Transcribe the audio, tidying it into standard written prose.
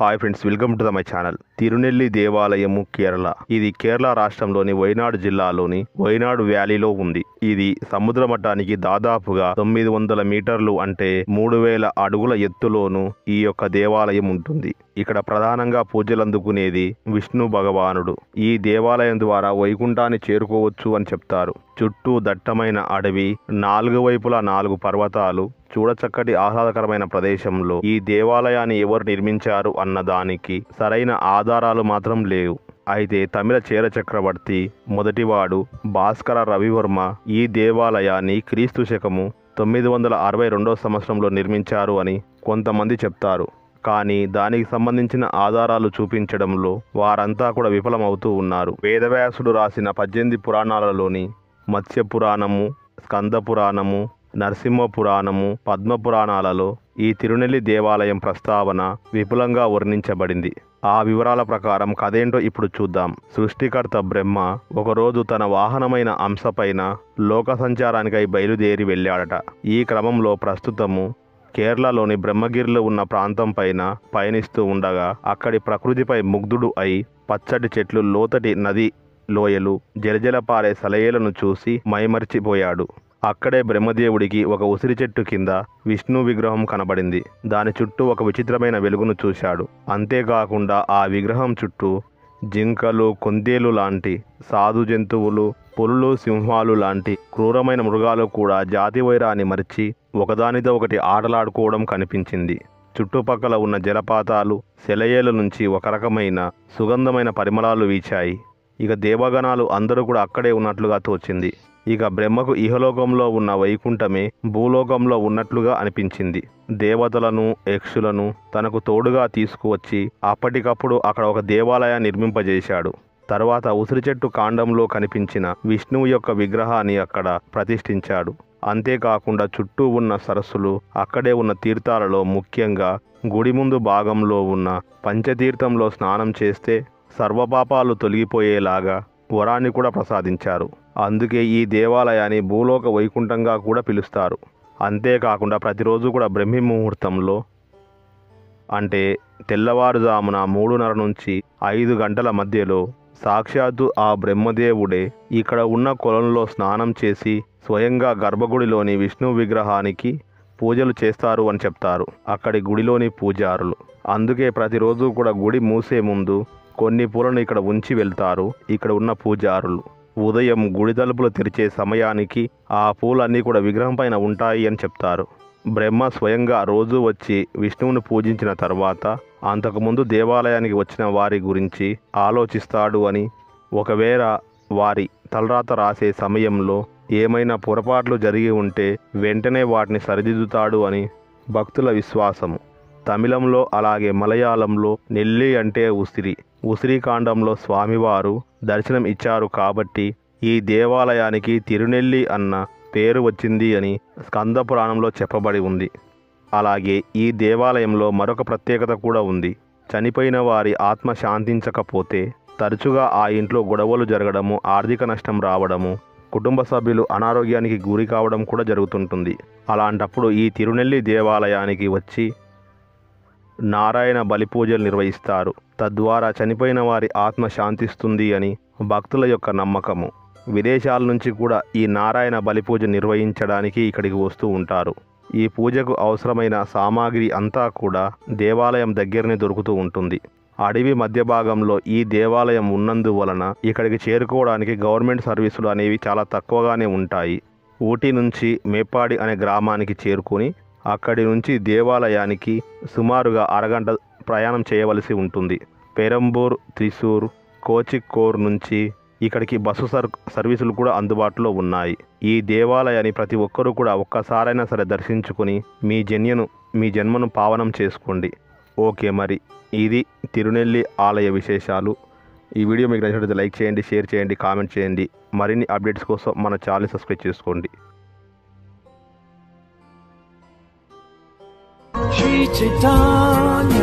Hi friends, welcome to my channel. Thirunelli దేవాలయము కేరళ. ఇది కేరళ రాష్ట్రంలోని వైనాడు జిల్లాలోని వైనాడు వ్యాలీలో ఉంది. ఇది సముద్ర మట్టానికి దాదాపుగా 900 మీటర్లు అంటే 3000 అడుగుల ఎత్తులోను ఈ యొక్క దేవాలయం ఉంటుంది. ఇక్కడ ప్రధానంగా పూజలందుకునేది విష్ణు భగవానుడు. ఈ దేవాలయం ద్వారా వైకుంఠాన్ని చేరుకోవచ్చు అని చెప్తారు. చుట్టూ దట్టమైన అడవి, 4 వైపులా 4 పర్వతాలు, చూడచక్కటి ఆహ్లాదకరమైన ప్రదేశంలో ఈ దేవాలయాన్ని ఎవరు నిర్మించారు అన్నదానికి సరైన ఆధారాలు మాత్రం లేవు. అయితే తమిళ చేర చక్రవర్తి మొదటివాడు భాస్కర రవివర్మ ఈ దేవాలయాన్ని క్రీస్తు శకము 962 సంవత్సరంలో నిర్మించారు అని కొంతమంది చెప్తారు. కానీ దానికి సంబంధించిన ఆధారాలు చూపించడంలో వారంతా కూడా విఫలమవుతూ ఉన్నారు. వేదవ్యాసుడు రాసిన 18 పురాణాలలోని మత్స్య పురాణము, స్కంద పురాణము, నరసింహ పురాణము, పద్మ పురాణాలలో ఈ తిరునెల్లి దేవాలయం ప్రస్తావన విపులంగా వర్ణించబడింది. ఆ వివరాల ప్రకారం కథేంటో ఇప్పుడు చూద్దాం. సృష్టికర్త బ్రహ్మ ఒకరోజు తన వాహనమైన అంశపైన లోక సంచారానికై బయలుదేరి వెళ్ళాడట. ఈ క్రమంలో ప్రస్తుతము కేరళలోని బ్రహ్మగిరిలో ఉన్న ప్రాంతం పైన పయనిస్తూ ఉండగా అక్కడి ప్రకృతిపై ముగ్ధుడు అయి పచ్చటి చెట్లు, లోతటి నది లోయలు, జలజల పారే సలయేలను చూసి మైమరిచిపోయాడు. అక్కడే బ్రహ్మదేవుడికి ఒక ఉసిరి చెట్టు కింద విష్ణు విగ్రహం కనబడింది. దాని చుట్టూ ఒక విచిత్రమైన వెలుగును చూశాడు. అంతేకాకుండా ఆ విగ్రహం చుట్టూ జింకలు, కొందేలు లాంటి సాధు జంతువులు, పులులు, సింహాలు లాంటి క్రూరమైన మృగాలు కూడా జాతి వైరాన్ని మరిచి ఒకదానితో ఒకటి ఆటలాడుకోవడం కనిపించింది. చుట్టుపక్కల ఉన్న జలపాతాలు, సెలయేల నుంచి ఒక రకమైన సుగంధమైన పరిమళాలు వీచాయి. ఇక దేవగణాలు అందరూ కూడా అక్కడే ఉన్నట్లుగా తోచింది. ఇక బ్రహ్మకు ఇహలోకంలో ఉన్న వైకుంఠమే భూలోకంలో ఉన్నట్లుగా అనిపించింది. దేవతలను, యక్షులను తనకు తోడుగా తీసుకువచ్చి అప్పటికప్పుడు అక్కడ ఒక దేవాలయాన్ని నిర్మింపజేశాడు. తర్వాత ఉసిరి చెట్టు కాండంలో కనిపించిన విష్ణువు యొక్క విగ్రహాన్ని అక్కడ ప్రతిష్ఠించాడు. అంతేకాకుండా చుట్టూ ఉన్న సరస్సులు, అక్కడే ఉన్న తీర్థాలలో ముఖ్యంగా గుడి ముందు భాగంలో ఉన్న పంచతీర్థంలో స్నానం చేస్తే సర్వపాపాలు తొలగిపోయేలాగా వరాన్ని కూడా ప్రసాదించారు. అందుకే ఈ దేవాలయాన్ని భూలోక వైకుంఠంగా కూడా పిలుస్తారు. అంతేకాకుండా ప్రతిరోజు కూడా బ్రహ్మి ముహూర్తంలో అంటే తెల్లవారుజామున 3:30 నుంచి 5 గంటల మధ్యలో సాక్షాత్తు ఆ బ్రహ్మదేవుడే ఇక్కడ ఉన్న కొలంలో స్నానం చేసి స్వయంగా గర్భగుడిలోని విష్ణు విగ్రహానికి పూజలు చేస్తారు అని చెప్తారు అక్కడి గుడిలోని పూజారులు. అందుకే ప్రతిరోజు కూడా గుడి మూసే ముందు కొన్ని పూలను ఇక్కడ ఉంచి వెళ్తారు ఇక్కడ ఉన్న పూజారులు. ఉదయం గుడి తలుపులు తెరిచే సమయానికి ఆ పూలన్నీ కూడా విగ్రహం పైన ఉంటాయి అని చెప్తారు. బ్రహ్మ స్వయంగా రోజు వచ్చి విష్ణువుని పూజించిన తర్వాత అంతకుముందు దేవాలయానికి వచ్చిన వారి గురించి ఆలోచిస్తాడు అని, ఒకవేళ వారి తలరాత రాసే సమయంలో ఏమైనా పొరపాట్లు జరిగి ఉంటే వెంటనే వాటిని సరిదిద్దుతాడు అని భక్తుల విశ్వాసము. తమిళంలో అలాగే మలయాళంలో నెల్లి అంటే ఉసిరి, ఉసిరికాండంలో స్వామివారు దర్శనం ఇచ్చారు కాబట్టి ఈ దేవాలయానికి తిరునెల్లి అన్న పేరు వచ్చింది అని స్కంద పురాణంలో చెప్పబడి ఉంది. అలాగే ఈ దేవాలయంలో మరొక ప్రత్యేకత కూడా ఉంది. చనిపోయిన వారి ఆత్మ శాంతించకపోతే తరచుగా ఆ ఇంట్లో గొడవలు జరగడము, ఆర్థిక నష్టం రావడము, కుటుంబ సభ్యులు అనారోగ్యానికి గురి కావడం కూడా జరుగుతుంటుంది. అలాంటప్పుడు ఈ తిరునెల్లి దేవాలయానికి వచ్చి నారాయణ బలి పూజలు నిర్వహిస్తారు. తద్వారా చనిపోయిన వారి ఆత్మ శాంతిస్తుంది అని భక్తుల యొక్క నమ్మకము. విదేశాల నుంచి కూడా ఈ నారాయణ బలి పూజ నిర్వహించడానికి ఇక్కడికి వస్తూ ఉంటారు. ఈ పూజకు అవసరమైన సామాగ్రి అంతా కూడా దేవాలయం దగ్గరనే దొరుకుతూ ఉంటుంది. అడవి మధ్య భాగంలో ఈ దేవాలయం ఉన్నందువలన ఇక్కడికి చేరుకోవడానికి గవర్నమెంట్ సర్వీసులు అనేవి చాలా తక్కువగానే ఉంటాయి. ఊటీ నుంచి మేప్పాడి అనే గ్రామానికి చేరుకుని అక్కడి నుంచి దేవాలయానికి సుమారుగా అరగంట ప్రయాణం చేయవలసి ఉంటుంది. పెరంబూర్, త్రిశూర్, కోచిక్కోర్ నుంచి ఇక్కడికి బస్సు సర్వీసులు కూడా అందుబాటులో ఉన్నాయి. ఈ దేవాలయాన్ని ప్రతి ఒక్కరూ కూడా ఒక్కసారైనా సరే దర్శించుకొని మీ జన్మను పావనం చేసుకోండి. ఓకే, మరి ఇది తిరునెల్లి ఆలయ విశేషాలు. ఈ వీడియో మీకు నచ్చినట్లయితే లైక్ చేయండి, షేర్ చేయండి, కామెంట్ చేయండి. మరిన్ని అప్డేట్స్ కోసం మన ఛానల్ని సబ్స్క్రైబ్ చేసుకోండి. Chaitanya